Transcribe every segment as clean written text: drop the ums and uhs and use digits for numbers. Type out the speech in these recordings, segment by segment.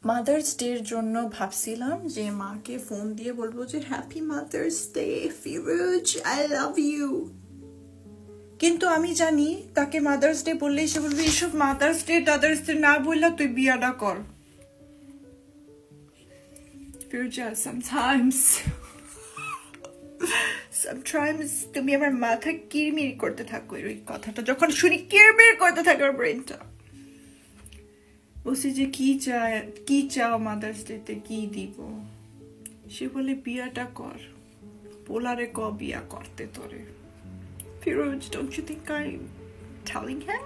Mother's ডের জন্য ভাবছিলাম যে মাকে ফোন দিয়ে বলবো যে happy mother's day Firoz, I love you. কিন্তু আমি জানি তাকে মাদার্স ডে বললেই সে বলবে এসব মাদার্স ডে টাদার্স ডে না বললে তুই বিয়াটা কর। ফিরোজা, sometimes তুমি আমার মাথা কিরমির করতে থাকো। ওই কথাটা যখন শুনি কিরমির করতে থাকো আমার ব্রেনটা। বলছি যে কি চাও মাদার্স ডেতে, কি দিব? সে বলে বিয়াটা কর। পোলারে ক বিয়া করতে তোরে। Firoz, don't you think I'm telling him?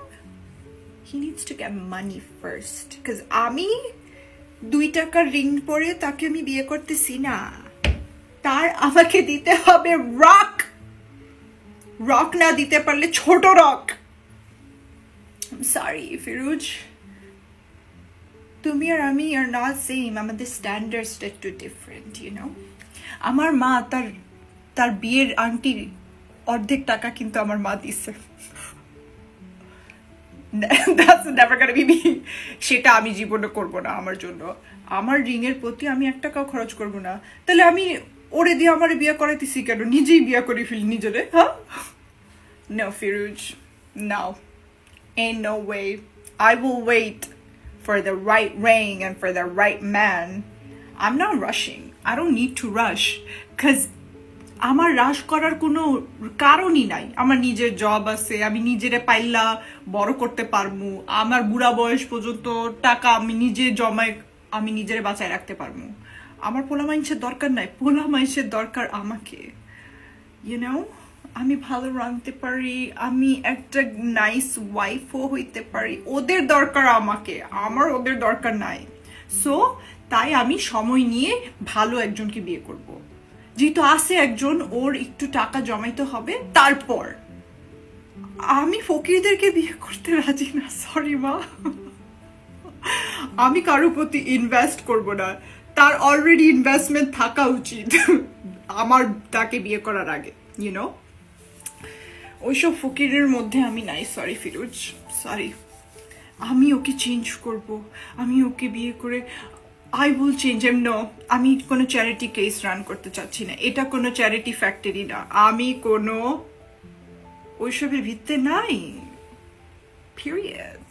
He needs to get money first. Because আমি 2 টাকার রিং পরে তাকে আমি বিয়ে করতেছি না। তার আমাকে দিতে হবে রক না দিতে পারলে ছোট রক। I'm sorry, Firoz. তুমি আর আমি are not same. আমাদের স্ট্যান্ডার্ডস একটু ডিফারেন্ট, you know? আমার মা তার বিয়ের আংটির অর্ধেক টাকা কিন্তু আমার মা দিছে। That's never gonna be me. সেটা আমি জীবনে করবো না আমার জন্য। আমার রিং এর প্রতি আমি 1 টাকাও খরচ করবো না। তাহলে আমি ওরে দিয়ে আমার বিয়ে করাইতেছি কেন? নিজেই বিয়ে করে ফেলি নিজেরে, হ্যাঁ? No, Firoz, no. Ain't no way. I will wait for the right ring and for the right man. I'm not rushing. I don't need to rush. Because আমার রাশ করার কোনো কারণই নাই। আমার নিজের জব আছে, আমি নিজেরে পাইলা বড় করতে পারবো। আমার বুড়া বয়স পর্যন্ত টাকা আমি নিজে জমায় আমি নিজেরে বাঁচায় রাখতে পারবো। আমার পোলা মাইন্সের দরকার নাই, পোলা মাইন্সের দরকার আমাকে। ইউ নো, আমি ভালো রাঁধতে পারি, আমি একটা নাইস ওয়াইফও হইতে পারি। ওদের দরকার আমাকে, আমার ওদের দরকার নাই। সো তাই আমি সময় নিয়ে ভালো একজনকে বিয়ে করব। যেহেতু আছে একজন, ওর একটু টাকা জমাইতে হবে। তারপর আমি ফকিরদেরকে বিয়ে করতে রাজি না, সরি মা। আমি কারোর প্রতি ইনভেস্ট করব না, তার অলরেডি ইনভেস্টমেন্ট থাকা উচিত আমার তাকে বিয়ে করার আগে, ইউ নো? ওইসব ফকিরের মধ্যে আমি নাই, সরি ফিরোজ, সরি। আমি ওকে চেঞ্জ করব, আমি ওকে বিয়ে করে I will change him. No, আমি কোনো চ্যারিটি কেস রান করতে চাচ্ছি না। এটা কোনো চ্যারিটি ফ্যাক্টরি না। আমি কোনো ওইসবের ভিত্তে নাই, পিরিয়ড।